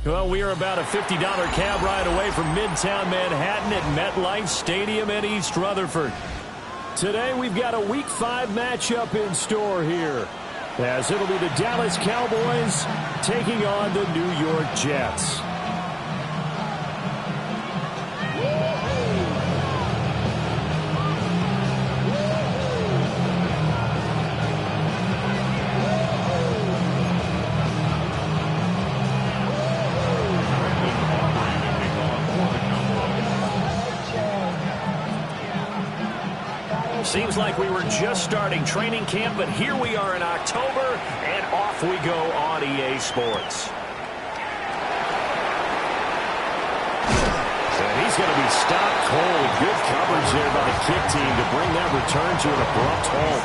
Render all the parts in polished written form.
Well, we are about a $50 cab ride away from Midtown Manhattan at MetLife Stadium in East Rutherford. Today, we've got a Week 5 matchup in store here, as it'll be the Dallas Cowboys taking on the New York Jets. Seems like we were just starting training camp, but here we are in October, and off we go on EA Sports. And he's going to be stopped cold. Good coverage there by the kick team to bring that return to an abrupt halt.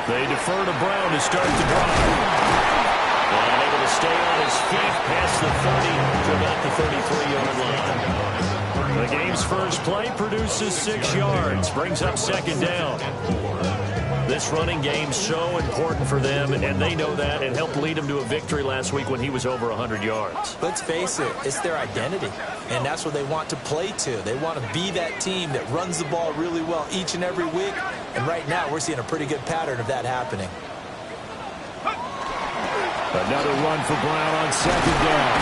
They defer to Brown to start the drive. And able to stay on his feet past the 30 to about the 33-yard line. The game's first play produces 6 yards, brings up second down. This running game's so important for them, and they know that. It helped lead them to a victory last week when he was over 100 yards. Let's face it, it's their identity, and that's what they want to play to. They want to be that team that runs the ball really well each and every week, and right now we're seeing a pretty good pattern of that happening. Another run for Brown on second down.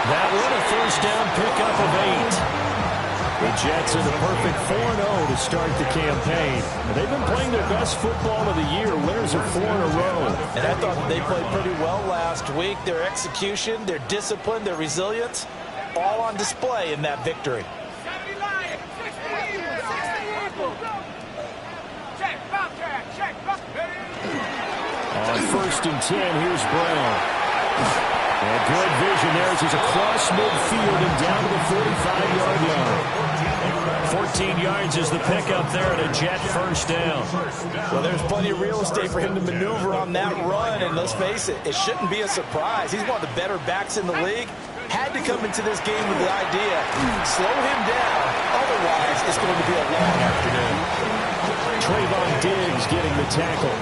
That one a first down pickup of 8. The Jets are the perfect 4-0 to start the campaign. They've been playing their best football of the year, winners of 4 in a row. And I thought they played pretty well last week. Their execution, their discipline, their resilience, all on display in that victory. On first and 10, here's Brown. And good vision there as he's across midfield and down to the 45-yard line. 14 yards is the pickup there at a Jet first down. Well, there's plenty of real estate for him to maneuver on that run, and let's face it, it shouldn't be a surprise. He's one of the better backs in the league. Had to come into this game with the idea, slow him down, otherwise it's going to be a long afternoon. Trayvon Diggs getting the tackle.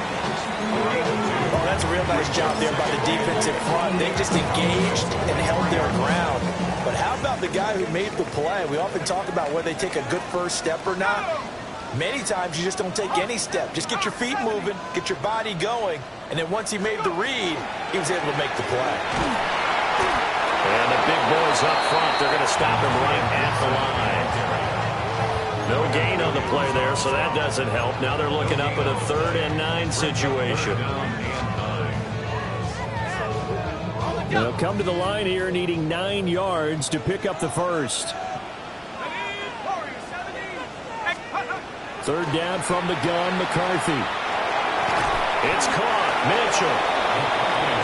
Well, that's a real nice job there by the defensive front. They just engaged and held their ground. But how about the guy who made the play? We often talk about whether they take a good first step or not. Many times you just don't take any step. Just get your feet moving, get your body going, and then once he made the read, he was able to make the play. And the big boys up front, they're going to stop him right at the line. No gain on the play there, so that doesn't help. Now they're looking up at a 3rd and 9 situation. They'll come to the line here needing 9 yards to pick up the first. 3rd down from the gun, McCarthy. It's caught, Mitchell.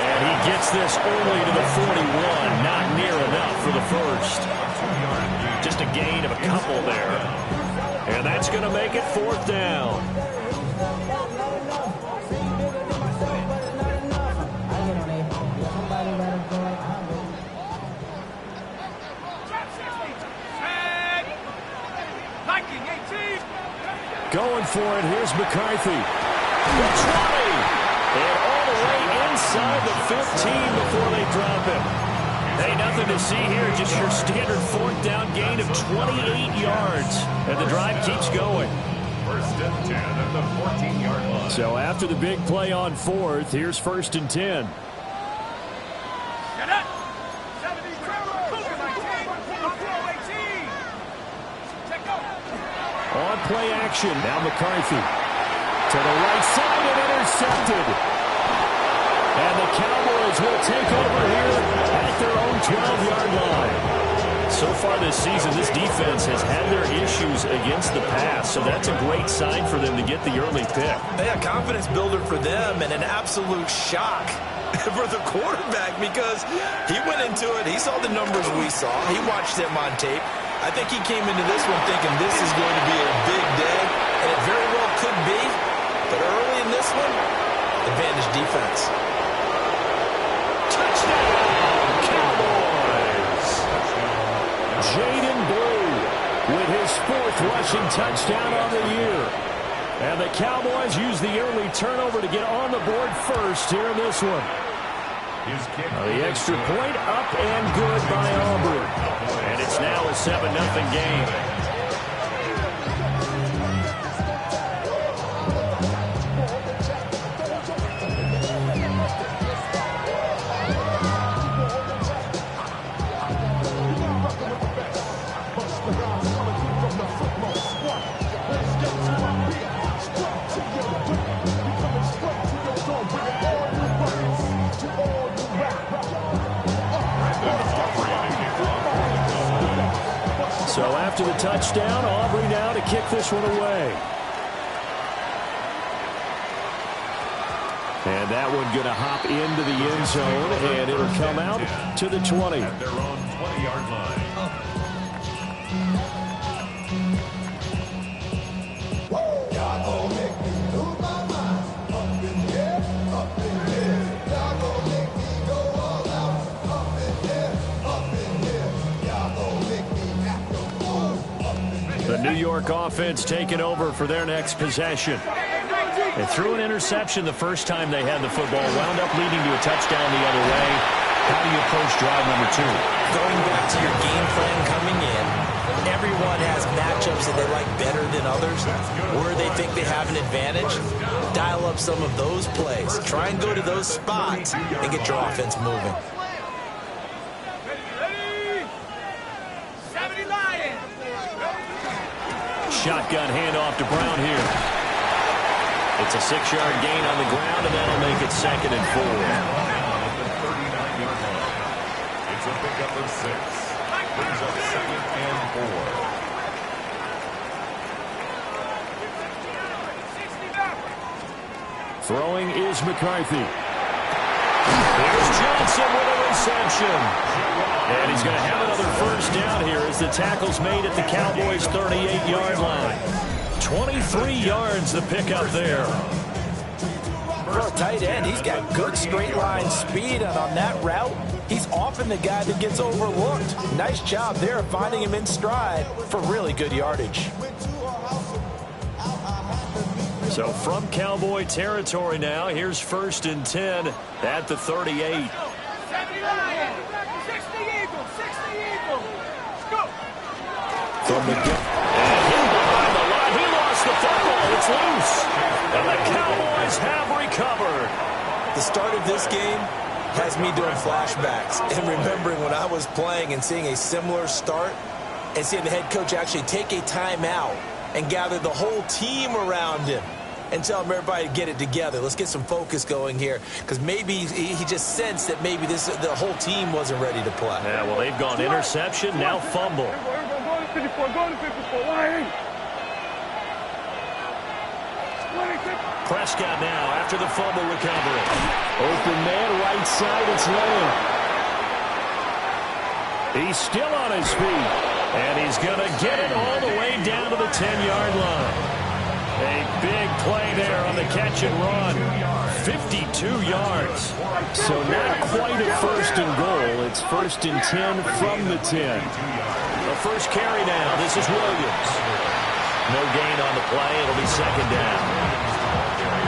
And he gets this only to the 41, not near enough for the first. Just a gain of a couple there. And that's going to make it 4th down. Going for it, here's McCarthy. The 20. And all the way inside the 15 before they drop him. Hey, nothing to see here, just your standard 4th down gain of 28 yards. And the drive keeps going. 1st and 10 at the 14-yard line. So after the big play on 4th, here's 1st and 10. On play action, now McCarthy. To the right side and intercepted. And the Cowboys will take over here at their own 12-yard line. So far this season, this defense has had their issues against the pass, so that's a great sign for them to get the early pick. Yeah, confidence builder for them and an absolute shock for the quarterback because he went into it. He saw the numbers we saw. He watched them on tape. I think he came into this one thinking this is going to be a big day, and it very well could be. But early in this one, advantage defense. Touchdown, Cowboys! Jaden Blue with his 4th rushing touchdown on the year. And the Cowboys use the early turnover to get on the board first here in this one. The extra point up and good by Auburn. And it's now a 7-0 game. So after the touchdown, Aubrey now to kick this one away. And that one going to hop into the end zone, and it'll come out to the 20. At their own 20-yard line. The New York offense taking over for their next possession. They threw an interception the first time they had the football, wound up leading to a touchdown the other way. How do you approach drive number 2? Going back to your game plan coming in, everyone has matchups that they like better than others, where they think they have an advantage. Dial up some of those plays. Try and go to those spots and get your offense moving. Shotgun handoff to Brown here. It's a 6-yard gain on the ground, and that'll make it 2nd and 4. At the 39-yard line. It's a pickup of 6. Brings up 2nd and 4. Throwing is McCarthy. Here's Johnson with a reception. And he's going to have another first down here as the tackle's made at the Cowboys' 38-yard line. 23 yards the pickup there. For a tight end, he's got good straight line speed, and on that route, he's often the guy that gets overlooked. Nice job there finding him in stride for really good yardage. So from Cowboy territory now, here's 1st and 10 at the 38. From the get, and hit behind the line. He lost the football. It's loose. And the Cowboys have recovered. The start of this game has me doing flashbacks and remembering when I was playing and seeing a similar start and seeing the head coach actually take a timeout and gather the whole team around him and tell everybody to get it together. Let's get some focus going here, because maybe he just sensed that maybe the whole team wasn't ready to play. Yeah, well, they've gone interception, now fumble. Prescott now after the fumble recovery. Open man, right side, it's Lamb. He's still on his feet, and he's going to get it all the way down to the 10-yard line. A big play there on the catch and run. 52 yards. So not quite a 1st and goal. It's 1st and 10 from the 10. The first carry now. This is Williams. No gain on the play. It'll be 2nd down.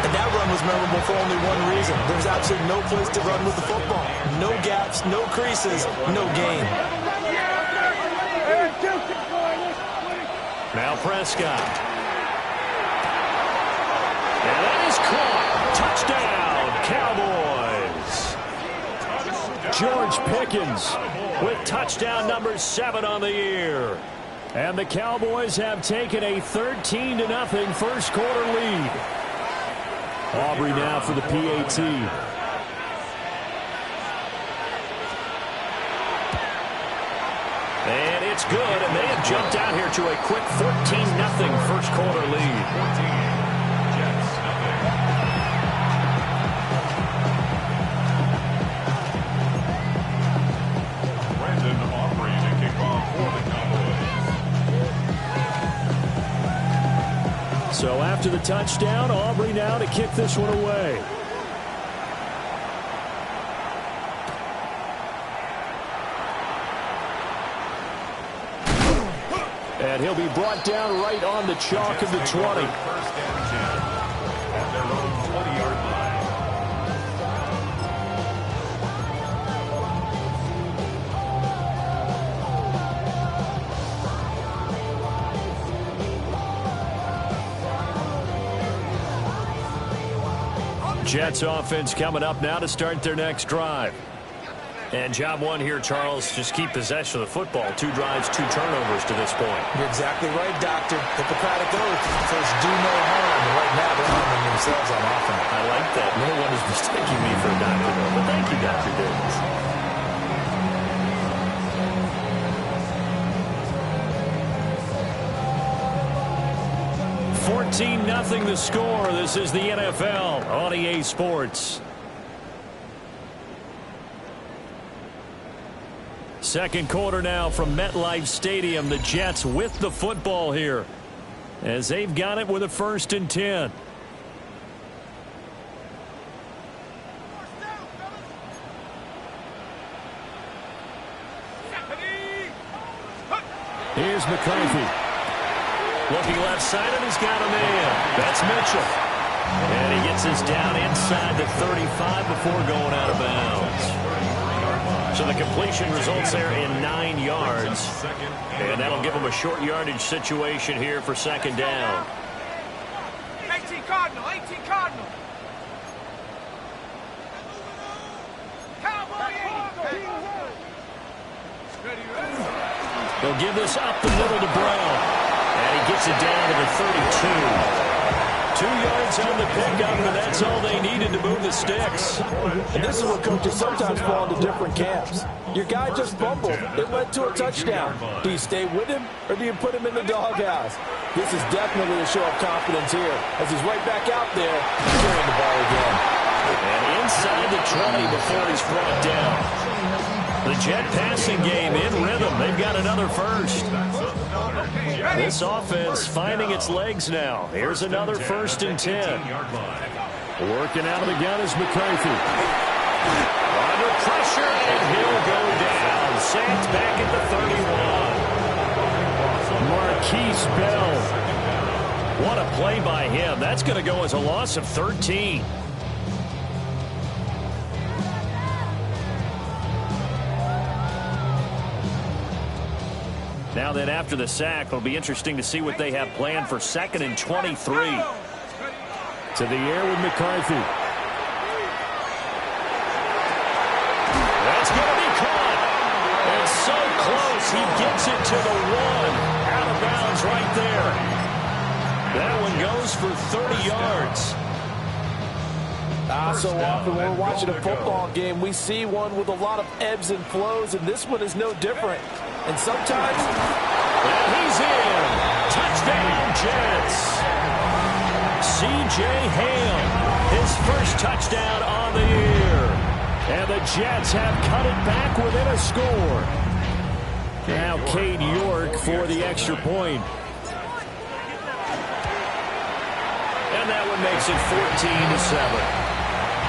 And that run was memorable for only one reason. There's absolutely no place to run with the football. No gaps, no creases, no gain. Now Prescott. And that is caught. Touchdown, Cowboys. George Pickens with touchdown number 7 on the year. And the Cowboys have taken a 13-0 first quarter lead. Aubrey now for the PAT. And it's good, and they have jumped out here to a quick 14-0 first quarter lead. after the touchdown. Aubrey now to kick this one away. And he'll be brought down right on the chalk of the 20. First down 10 at their own 20-yard line. Jets offense coming up now to start their next drive. And job one here, Charles, just keep possession of the football. 2 drives, 2 turnovers to this point. You're exactly right, Doctor. Hippocratic oath. First, do no harm. And right now, they're harming themselves on offense. I like that. No one is mistaking me for a doctor, though. But thank you, Dr. Davis. 14-0 the score. This is the NFL on EA Sports. Second quarter now from MetLife Stadium. The Jets with the football here as they've got it with a 1st and 10. Here's McCarthy. Looking left side, and he's got a man. That's Mitchell. And he gets us down inside the 35 before going out of bounds. So the completion results there in 9 yards. And that'll give them a short yardage situation here for 2nd down. 18 Cardinal, 18 Cardinal. They'll give this up the middle to Brown. And he gets it down to the 32. 2 yards on the pickup, and that's all they needed to move the sticks. And this is what coaches sometimes fall into different camps. Your guy just fumbled. It led to a touchdown. Do you stay with him, or do you put him in the doghouse? This is definitely a show of confidence here, as he's right back out there carrying the ball again. And inside the 20 before he's brought down. The Jet passing game in rhythm. They've got another first. This offense finding its legs now. Here's another 1st and 10. Working out of the gun is McCarthy. Under pressure, and he'll go down. Saints back at the 31. Marquise Bell. What a play by him. That's going to go as a loss of 13. Now then, after the sack, it'll be interesting to see what they have planned for 2nd and 23. To the air with McCarthy. That's going to be caught. It's so close. He gets it to the 1. Out of bounds right there. That one goes for 30 yards. So often when we're watching a football game, we see one with a lot of ebbs and flows, and this one is no different. And sometimes... And he's in. Touchdown, Jets. C.J. Ham, his first touchdown on the year. And the Jets have cut it back within a score. Now Cade York for the extra point. And that one makes it 14-7.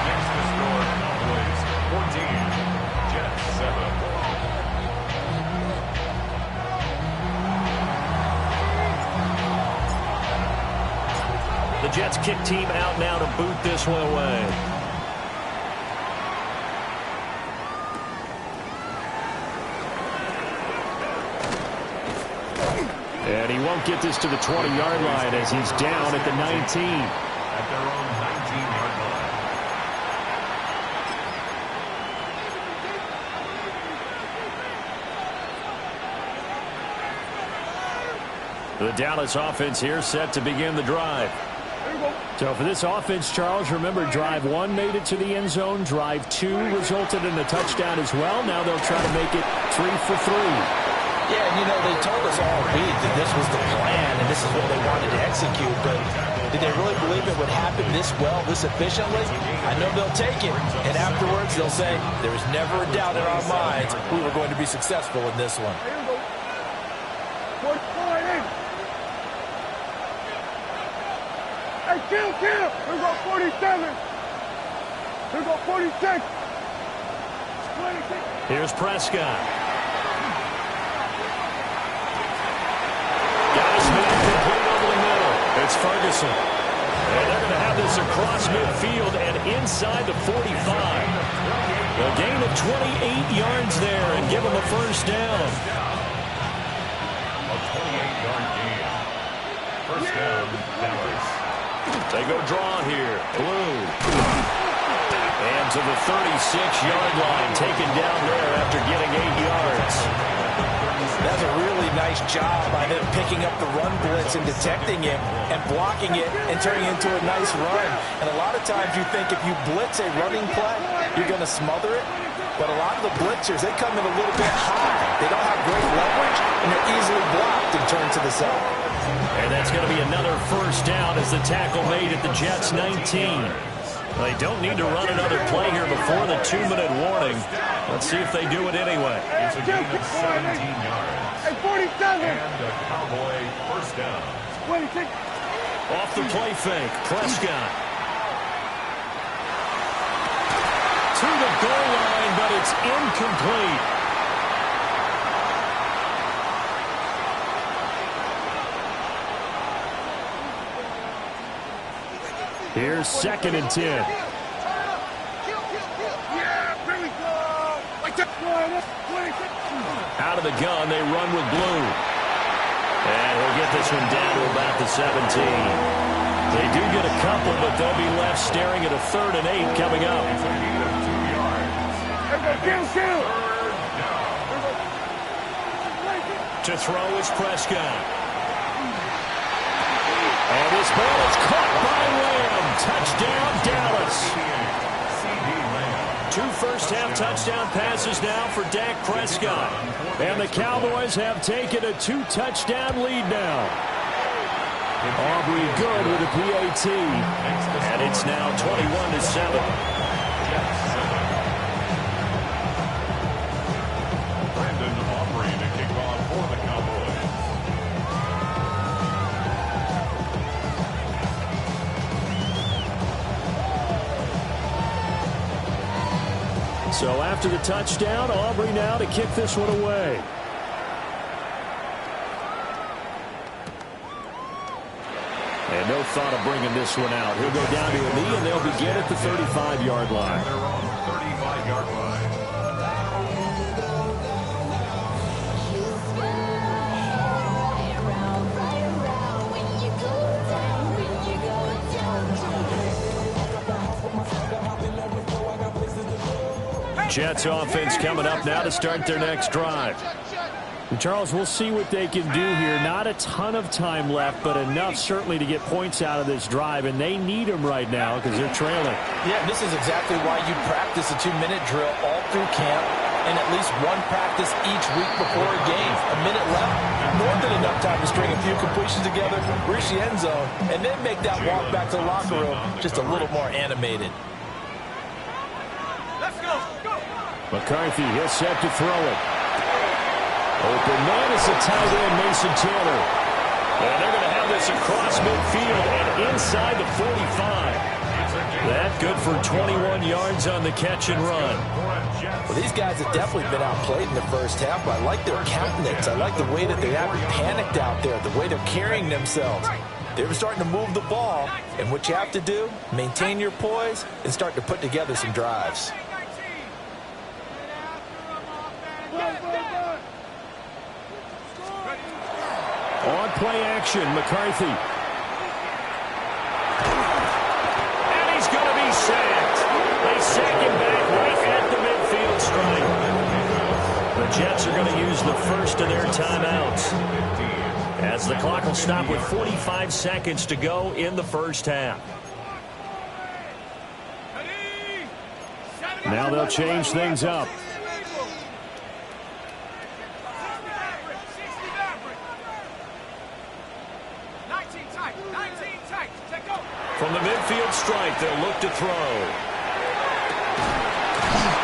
Next to score, Cowboys 14, Jets 7. The Jets kick team out now to boot this one away. And he won't get this to the 20-yard line as he's down at the 19. At their own 19-yard line. The Dallas offense here set to begin the drive. So for this offense, Charles, remember drive 1 made it to the end zone. Drive 2 resulted in a touchdown as well. Now they'll try to make it 3 for 3. Yeah, and you know, they told us all week that this was the plan and this is what they wanted to execute, but did they really believe it would happen this well, this efficiently? I know they'll take it, and afterwards they'll say, there was never a doubt in our minds we were going to be successful in this one. Hey, kill! Here go 47. Here go 46. 26. Here's Prescott. Got his man complete over the middle. It's Ferguson. And they're going to have this across midfield and inside the 45. A gain of 28 yards there and give them a first down. A 28-yard gain. First down, Dallas. They go draw here. Blue. And to the 36-yard line, taken down there after getting 8 yards. That's a really nice job by them picking up the run blitz and detecting it and blocking it and turning it into a nice run. And a lot of times you think if you blitz a running play, you're going to smother it. But a lot of the blitzers, they come in a little bit high. They don't have great leverage, and they're easily blocked and turned to the side. And that's going to be another first down as the tackle made at the Jets' 19. They don't need to run another play here before the 2-minute warning. Let's see if they do it anyway. It's a gain of 17 yards. Hey, 47. And a Cowboy first down. 26. Off the play fake, Prescott. To the goal line, but it's incomplete. Here's 2nd and 10. Yeah, very good. Like that. 26. Out of the gun, they run with Blue. And he'll get this one down to about the 17. They do get a couple, but they'll be left staring at a 3rd and 8 coming up. It's a gain of 2 yards. Kill. To throw is Prescott. And this ball is caught by Lamb. Touchdown, Dallas. Two first-half touchdown passes now for Dak Prescott. And the Cowboys have taken a 2-touchdown lead now. Aubrey good with a PAT. And it's now 21-7. Brandon Aubrey to kick off for the Cowboys. So after the touchdown, Aubrey now to kick this one away. And no thought of bringing this one out. He'll go down to a knee, and they'll begin at the 35-yard line. They're on the 35-yard line. Jets offense coming up now to start their next drive. And Charles, we'll see what they can do here. Not a ton of time left, but enough certainly to get points out of this drive, and they need them right now because they're trailing. Yeah, this is exactly why you practice a 2-minute drill all through camp and at least one practice each week before a game. A minute left, more than enough time to string a few completions together, reach the end zone, and then make that walk back to the locker room just a little more animated. Let's go. McCarthy, he'll set to throw it. Open man is the tight end, Mason Taylor. And they're going to have this across midfield and inside the 45. That good for 21 yards on the catch and run. Well, these guys have definitely been outplayed in the first half, but I like their countenance. I like the way that they haven't panicked out there, the way they're carrying themselves. They were starting to move the ball, and what you have to do, maintain your poise and start to put together some drives. On play action, McCarthy. And he's going to be sacked. They sack him back right at the midfield stripe. The Jets are going to use the first of their timeouts, as the clock will stop with 45 seconds to go in the first half. Now they'll change things up. From the midfield stripe, they'll look to throw.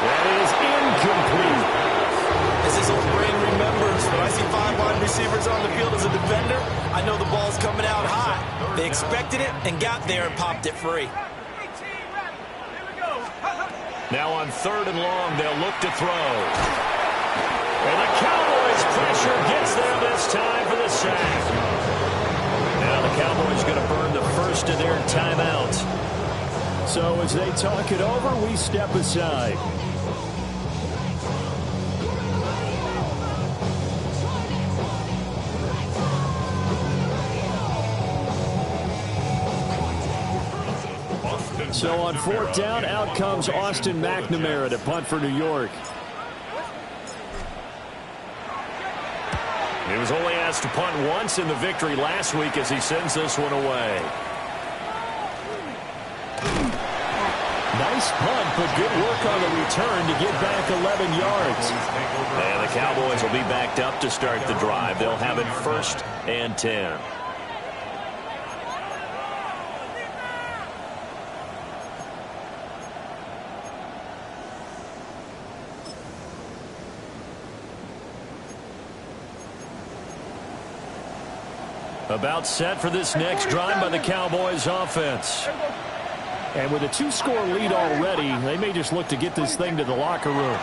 That is incomplete. As this old brain remembers, when I see 5 wide receivers on the field as a defender, I I know the ball's coming out hot. They expected it and got there and popped it free. Now on 3rd and long, they'll look to throw. And the Cowboys' pressure gets there this time for the sack. Now the Cowboys going to burn the first of their timeouts. So as they talk it over, we step aside. So on 4th down, out comes Austin McNamara to punt for New York. He was only asked to punt once in the victory last week as he sends this one away. Nice punt, but good work on the return to get back 11 yards. And the Cowboys will be backed up to start the drive. They'll have it 1st and 10. About set for this next drive by the Cowboys offense. And with a 2-score lead already, they may just look to get this thing to the locker room.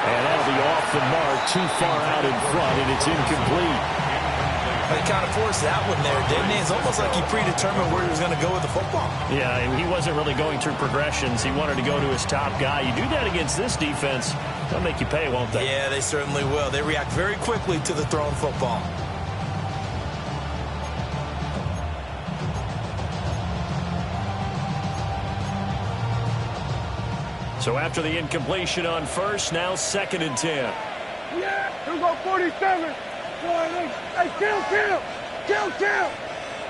And that'll be off the mark, too far out in front, and it's incomplete. He kind of forced that one there, didn't he? It's almost like he predetermined where he was going to go with the football. Yeah, he wasn't really going through progressions. He wanted to go to his top guy. You do that against this defense, they'll make you pay, won't they? Yeah, they certainly will. They react very quickly to the thrown football. So after the incompletion on 1st, now 2nd and 10. Yeah, here we go, 47. Hey, kill. Here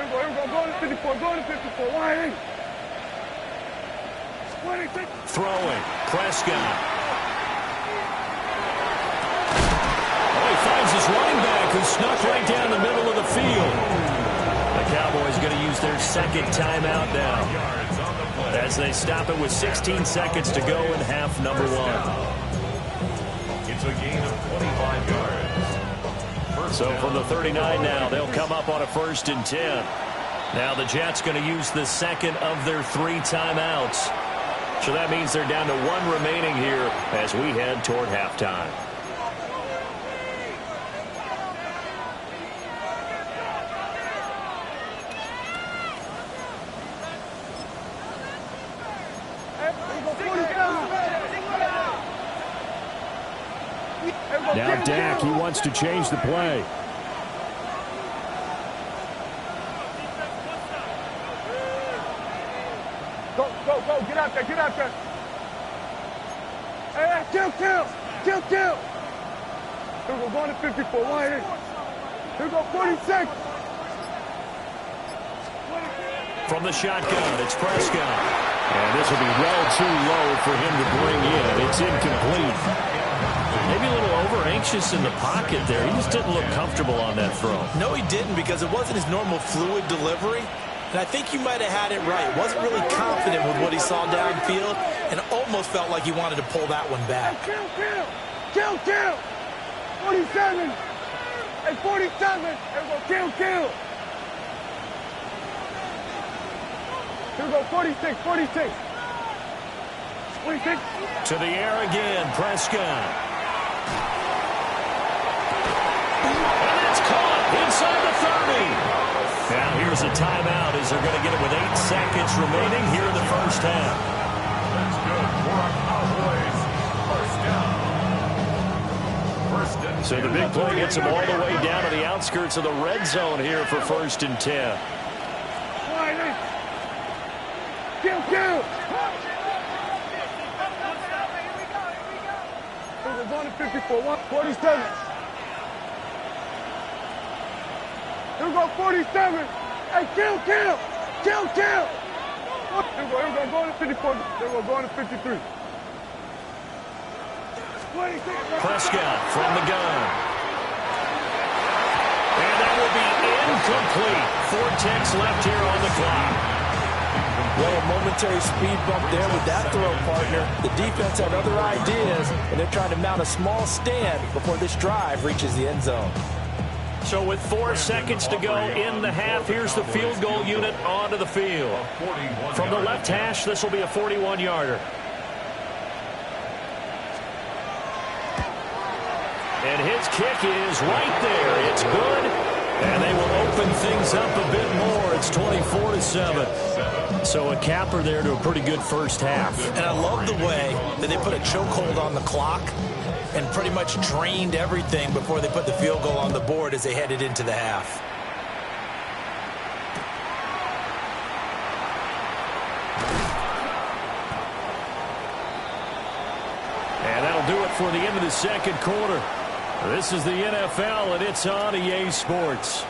we go, go to 54, wide 26. Throwing, Prescott. Oh, he finds his running back who snuck right down the middle of the field. The Cowboys going to use their 2nd timeout now as they stop it with 16 seconds to go in half number 1. It's a gain of 25 yards. So from the 39 now, they'll come up on a 1st and 10. Now the Jets going to use the 2nd of their 3 timeouts. So that means they're down to 1 remaining here as we head toward halftime. Now Dak, he wants to change the play. Go, get out there. Hey, kill. Here we go, going to 54, wide 8. Here we go, 46. From the shotgun, it's Prescott. And this will be well too low for him to bring in. It's incomplete. Maybe a little over-anxious in the pocket there. He just didn't look comfortable on that throw. No, he didn't, because it wasn't his normal fluid delivery. And I think you might have had it right. Wasn't really confident with what he saw downfield and almost felt like he wanted to pull that one back. Kill. 47. Hey, 47. Here we go, kill. Here we go, 46. 26. To the air again, Prescott. And that's caught inside the 30. Now here's a timeout as they're going to get it with 8 seconds remaining here in the 1st half. That's good for our Cowboys. 1st down. So the big play gets them all the way down to the outskirts of the red zone here for 1st and 10. Kill. We're going to 54, 47. Here we go, 47. Hey, kill. Here we go, going to 54. Here we go, going to 53. 26. Prescott from the gun. And that will be incomplete. 4 ticks left here on the clock. Well, a momentary speed bump there with that throw, partner. The defense had other ideas, and they're trying to mount a small stand before this drive reaches the end zone. So with 4 seconds to go in the half, here's the field goal unit onto the field. From the left hash, this will be a 41-yarder. And his kick is right there. It's good. And they will open things up a bit more. It's 24-7. So a capper there to a pretty good first half. And I love the way that they put a chokehold on the clock and pretty much drained everything before they put the field goal on the board as they headed into the half. And that'll do it for the end of the second quarter. This is the NFL, and it's on EA Sports.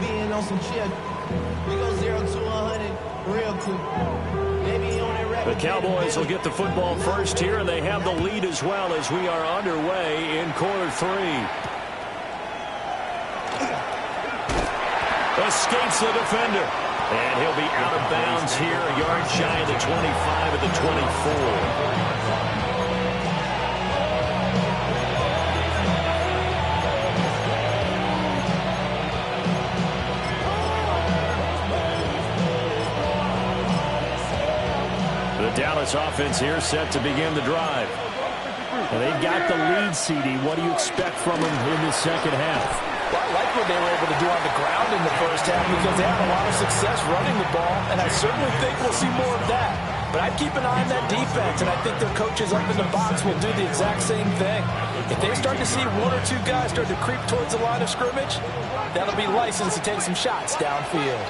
Being on some shit, we go 0 to 100 real quick. The Cowboys will get the football first here, and they have the lead as well as we are underway in quarter 3. Escapes the defender. And he'll be out of bounds here, a yard shy of the 25 at the 24. The Dallas offense here set to begin the drive. And they've got the lead, CD. What do you expect from them in the second half? Well, I like what they were able to do on the ground in the first half because they had a lot of success running the ball, and I certainly think we'll see more of that. But I'd keep an eye on that defense, and I think their coaches up in the box will do the exact same thing. If they start to see 1 or 2 guys start to creep towards the line of scrimmage, that'll be license to take some shots downfield.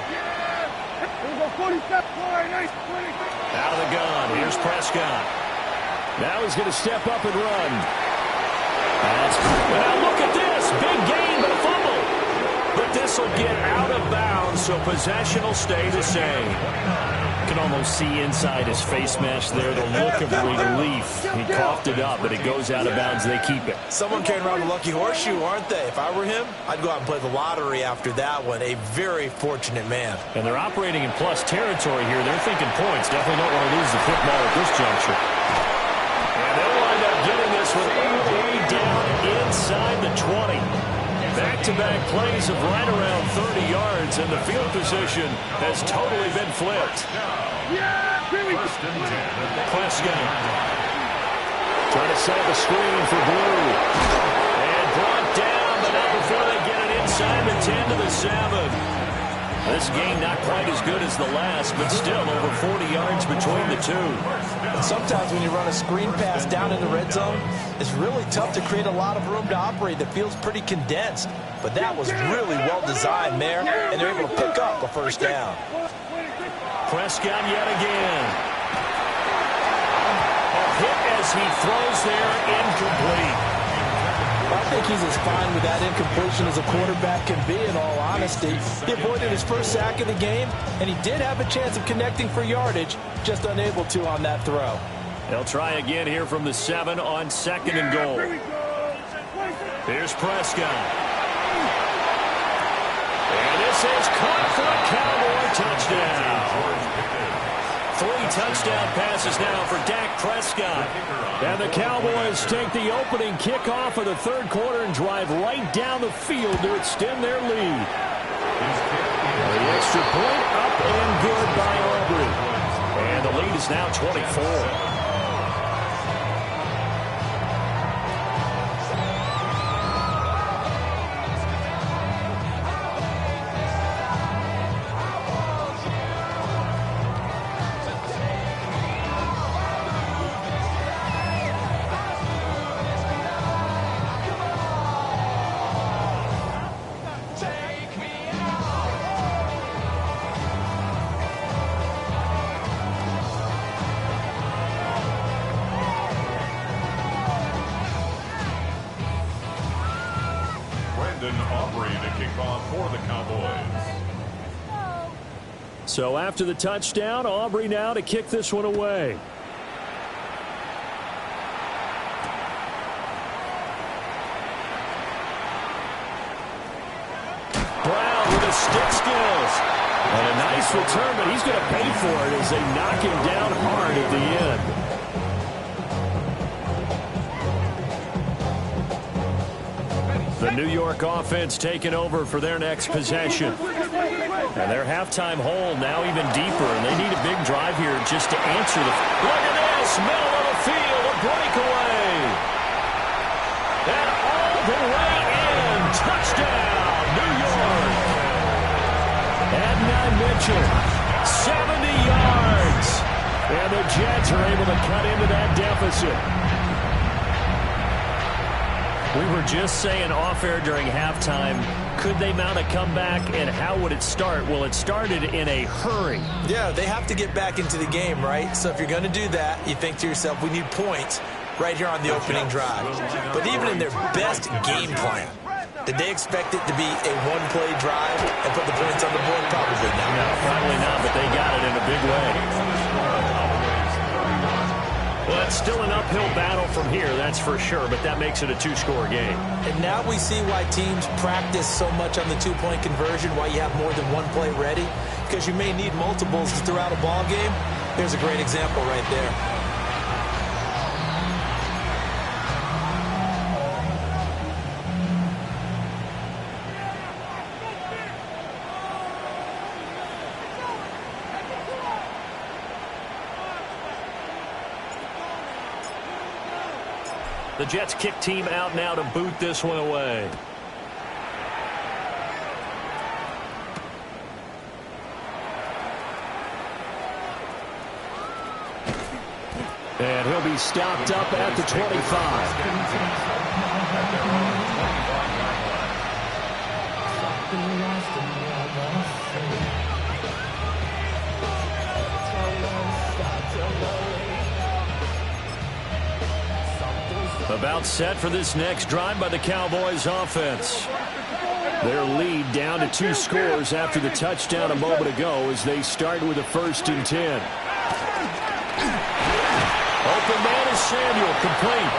Out of the gun. Here's Prescott. Now he's going to step up and run. Now look at this. Big gain, but a fumble. But this will get out of bounds, so possession will stay the same. You can almost see inside his face mask there the look of relief. He coughed it up, but it goes out of bounds. They keep it. Someone carrying around the lucky horseshoe, aren't they? If I were him, I'd go out and play the lottery after that one. A very fortunate man. And they're operating in plus territory here. They're thinking points. Definitely don't want to lose the football at this juncture. And they'll wind up getting this with way down inside the 20. Back-to-back plays of right around 30 yards, and the field position has totally been flipped. Prescott trying to set up a screen for Blue. And brought down, but not before they get it inside the 10 to the 7. This game not quite as good as the last, but still over 40 yards between the two. And sometimes when you run a screen pass down in the red zone, it's really tough to create a lot of room to operate that feels pretty condensed. But that was really well designed there, and they're able to pick up a first down. Prescott yet again. A hit as he throws there, incomplete. I think he's as fine with that incompletion as a quarterback can be, in all honesty. He avoided his first sack of the game, and he did have a chance of connecting for yardage, just unable to on that throw. They'll try again here from the 7 on 2nd and goal. Here's Prescott. And this is caught for a Cowboy touchdown. 3 touchdown passes now for Dak Prescott. And the Cowboys take the opening kickoff of the third quarter and drive right down the field to extend their lead. The extra point up and good by Aubrey. And the lead is now 24. So after the touchdown, Aubrey now to kick this one away. Brown with his stick skills. And a He's going to pay for it as they knock him down hard at the end. The New York offense taking over for their next possession. And their halftime hole now even deeper, and they need a big drive here just to answer the... Look at this! Middle of the field, a breakaway! And all the way in! Touchdown, New York! Adnan Mitchell, 70 yards! And the Jets are able to cut into that deficit. We were just saying off-air during halftime, could they mount a comeback, and how would it start? Well, it started in a hurry. Yeah, they have to get back into the game, right? So if you're going to do that, you think to yourself, we need points right here on the opening drive. But even in their best game plan, did they expect it to be a one-play drive and put the points on the board? Probably not. No, probably not, but they got it in a big way. Well, it's still an uphill battle from here, that's for sure, but that makes it a two-score game. And now we see why teams practice so much on the two-point conversion, why you have more than one play ready, because you may need multiples throughout a ball game. Here's a great example right there. The Jets kick team out now to boot this one away. And he'll be stopped up at the 25. About set for this next drive by the Cowboys offense. Their lead down to 2 scores after the touchdown a moment ago as they start with a 1st and 10. Open man is Samuel, complete.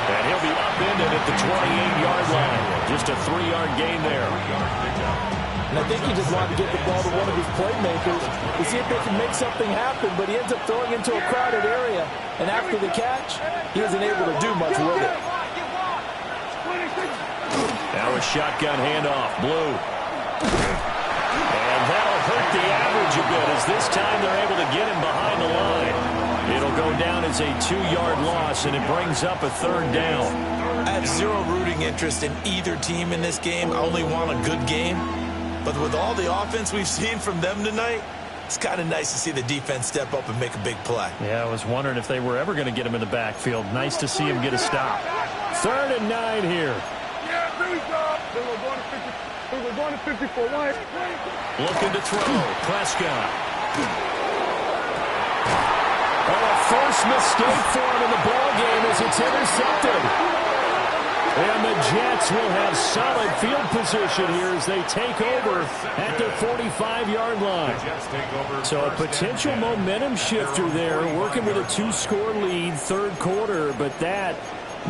And he'll be upended at the 28-yard line. Just a 3-yard gain there. And I think he just wanted to get the ball to one of his playmakers to see if they can make something happen, but he ends up throwing into a crowded area. And after the catch, he isn't able to do much with it. Now a shotgun handoff, Blue. And that'll hurt the average a bit as this time they're able to get him behind the line. It'll go down as a 2-yard loss, and it brings up a 3rd down. I have zero rooting interest in either team in this game. I only want a good game. But with all the offense we've seen from them tonight, it's kind of nice to see the defense step up and make a big play. Yeah, I was wondering if they were ever going to get him in the backfield. Nice to see him get a stop. 3rd and 9 here. Yeah, there we go. We're going to 54. Looking to throw. Prescott. Oh, a first mistake for him in the ball game as it's intercepted. And the Jets will have solid field position here as they take over at the 45-yard line. So a potential momentum shifter there, working with a 2-score lead, 3rd quarter, but that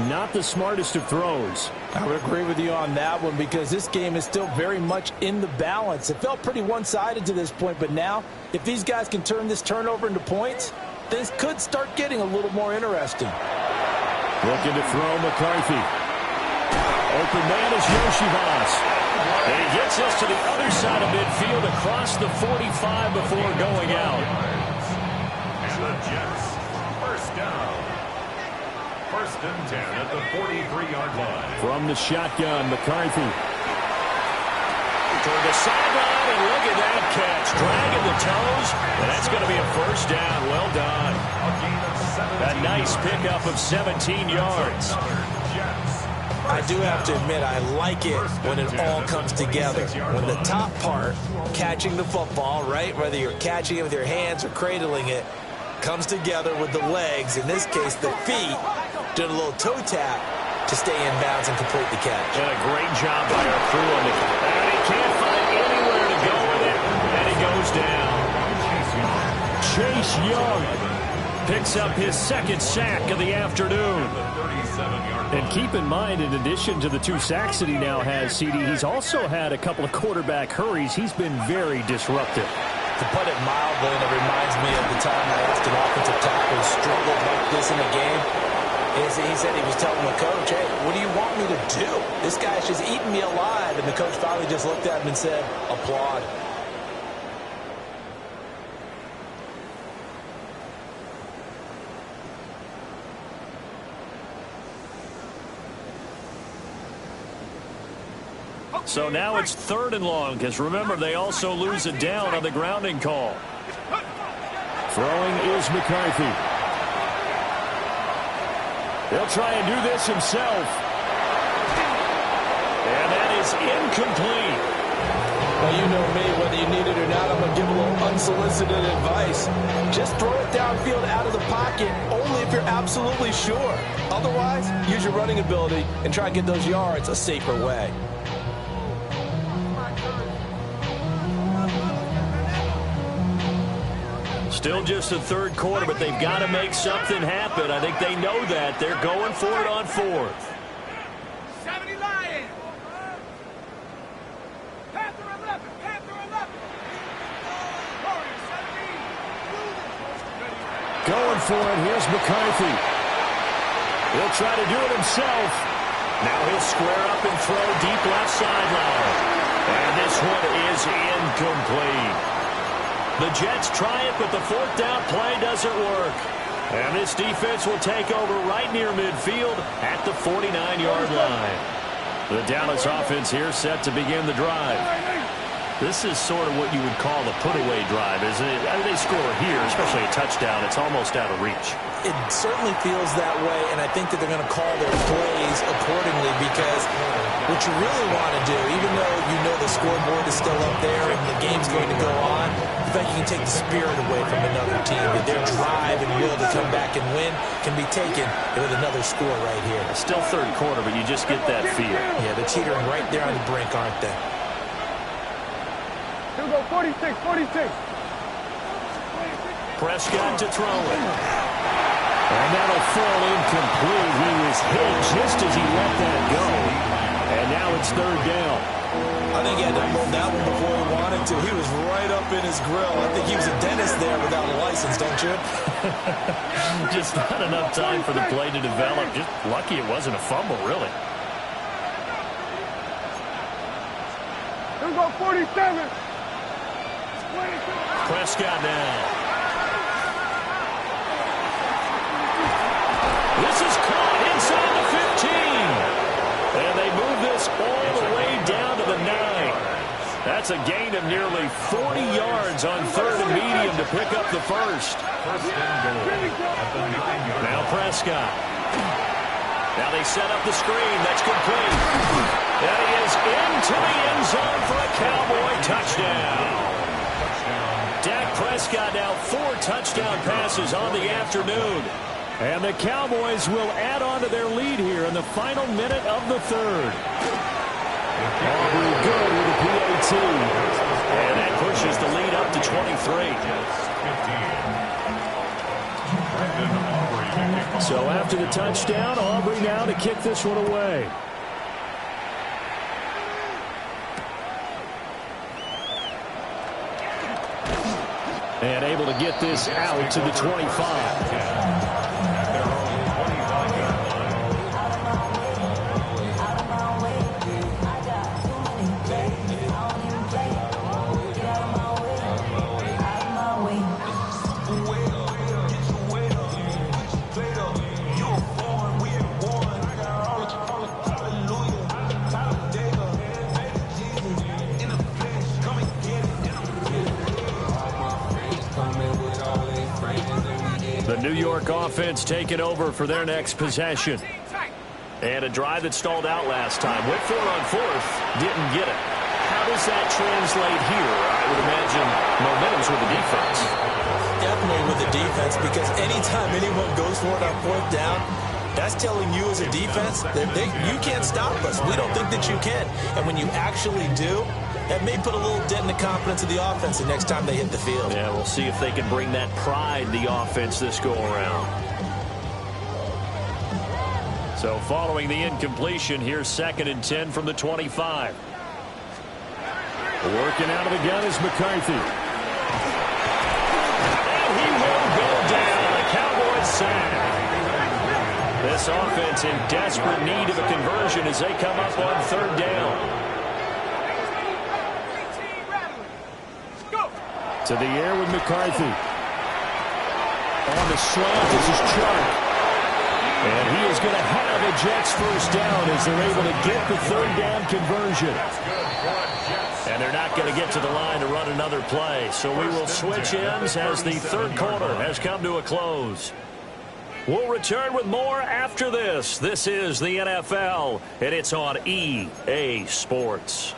not the smartest of throws. I would agree with you on that one because this game is still very much in the balance. It felt pretty one-sided to this point, but now if these guys can turn this turnover into points, things could start getting a little more interesting. Looking to throw McCarthy. Open man is Yoshivas. And he gets us to the other side of midfield across the 45 before going out. And the Jets, 1st down. 1st and 10 at the 43-yard line. From the shotgun, McCarthy. Toward the sideline, and look at that catch. Dragging the toes, and that's going to be a 1st down. Well done. A nice pickup of 17 yards. I do have to admit, I like it when it all comes together. When the top part, catching the football, right, whether you're catching it with your hands or cradling it, comes together with the legs, in this case the feet, doing a little toe tap to stay in bounds and complete the catch. And a great job by our crew on the catch. And he can't find anywhere to go with it, and he goes down. Chase Young picks up his 2nd sack of the afternoon. And keep in mind, in addition to the 2 sacks that he now has, CD, he's also had a couple of quarterback hurries. He's been very disruptive. To put it mildly, and it reminds me of the time I asked an offensive tackle who struggled like this in a game. He said he was telling the coach, hey, what do you want me to do? This guy's just eating me alive. And the coach finally just looked at him and said, applaud. So now it's 3rd and long, because remember, they also lose a down on the grounding call. Throwing is McCarthy. He'll try and do this himself. And that is incomplete. Well, you know me, whether you need it or not, I'm going to give a little unsolicited advice. Just throw it downfield out of the pocket, only if you're absolutely sure. Otherwise, use your running ability and try and get those yards a safer way. Still just the 3rd quarter, but they've got to make something happen. I think they know that. They're going for it on 4th. 70 Lions. Panther 11. Panther 11. Going for it. Here's McCarthy. He'll try to do it himself. Now he'll square up and throw deep left sideline. And this one is incomplete. The Jets try it, but the 4th down play doesn't work. And this defense will take over right near midfield at the 49-yard line. The Dallas offense here set to begin the drive. This is sort of what you would call a put-away drive, isn't it? I mean, they score here, especially a touchdown. It's almost out of reach. It certainly feels that way, and I think that they're going to call their plays accordingly, because what you really want to do, even though you know the scoreboard is still up there and the game's going to go on, the fact you can take the spirit away from another team, that their drive and will to come back and win can be taken with another score right here. Still 3rd quarter, but you just get that feel. Yeah, they're teetering right there on the brink, aren't they? Here we go, 46, 46. Prescott to throw it. And that'll fall incomplete. He was hit just as he let that go. And now it's 3rd down. I think he had to move that one before he wanted to. He was right up in his grill. I think he was a dentist there without a license, don't you? Just not enough time for the play to develop. Just lucky it wasn't a fumble, really. Here we go, 47. Prescott now. This is caught inside the 15. And they move this all the way down to the 9. That's a gain of nearly 40 yards on 3rd and medium to pick up the 1st. Now Prescott. Now they set up the screen. That's complete. That is into the end zone for a Cowboy touchdown. Dak Prescott now 4 touchdown passes on the afternoon. And the Cowboys will add on to their lead here in the final minute of the 3rd. Aubrey good with the PAT. And that pushes the lead up to 23. So after the touchdown, Aubrey now to kick this one away. And able to get this out to the 25. The New York offense taking over for their next possession. And a drive that stalled out last time. Went for it on 4th. Didn't get it. How does that translate here? I would imagine momentum's with the defense. Definitely with the defense, because anytime anyone goes for it on 4th down, that's telling you as a defense that you can't stop us. We don't think that you can. And when you actually do, that may put a little dent in the confidence of the offense the next time they hit the field. Yeah, we'll see if they can bring that pride to the offense this go-around. So following the incompletion, here's 2nd and 10 from the 25. Working out of the gun is McCarthy. this offense in desperate need of a conversion as they come up on third down. To the air with McCarthy. On the slant, this is Chark. And he is going to have a Jets first down as they're able to get the third down conversion. And they're not going to get to the line to run another play. So we will switch ends as the third quarter has come to a close. We'll return with more after this. This is the NFL, and it's on EA Sports.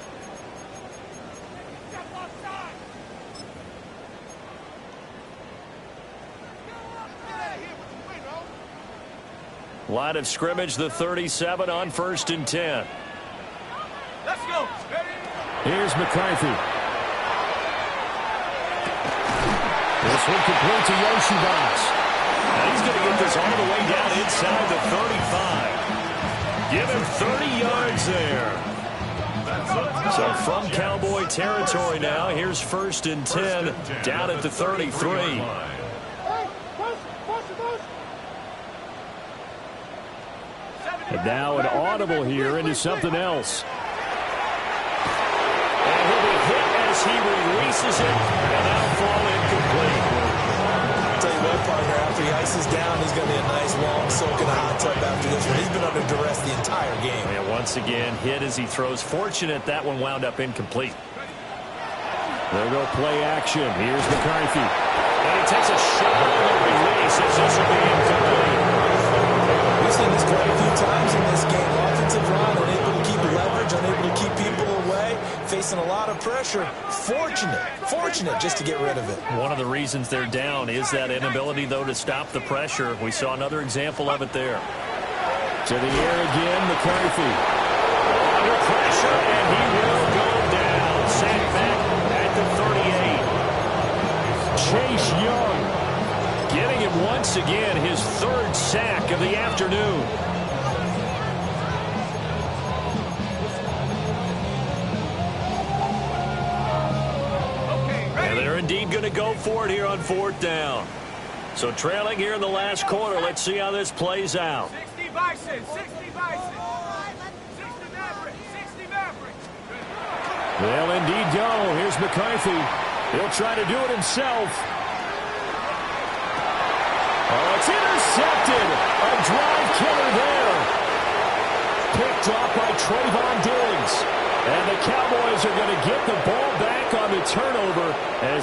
Line of scrimmage, the 37 on 1st and 10. Let's go. Here's McCarthy. This one complete to Yoshibas. Now he's going to get this all the way down inside the 35. Give him 30 yards there. So from Cowboy territory now, here's 1st and 10 down at the 33. And now an audible here into something else. And he'll be hit as he releases it, and that'll fall incomplete. I'll tell you what, partner, after he ices down, he's going to be a nice long soak in the hot tub after this one. He's been under duress the entire game. And once again, hit as he throws. Fortunate that one wound up incomplete. There go play action. Here's McCarthy. And he takes a shot on the release as this will be incomplete. We've seen this quite a few times in this game. Offensive line unable to keep leverage, unable to keep people away, facing a lot of pressure. Fortunate just to get rid of it. One of the reasons they're down is that inability, though, to stop the pressure. We saw another example of it there. To the air again, McCarthy. Under pressure, and he will go down. Sacked back at the 38. Chase Young getting him once again, his third sack of the afternoon. And they're indeed going to go for it here on 4th down. So trailing here in the last quarter. Let's see how this plays out. 60 Bison, 60 Bison. 60 Maverick, 60 Maverick. They'll indeed go. Here's McCarthy. He'll try to do it himself. Oh, it's intercepted. A drive killer there. Picked off by Trayvon Diggs. And the Cowboys are going to get the ball back on the turnover as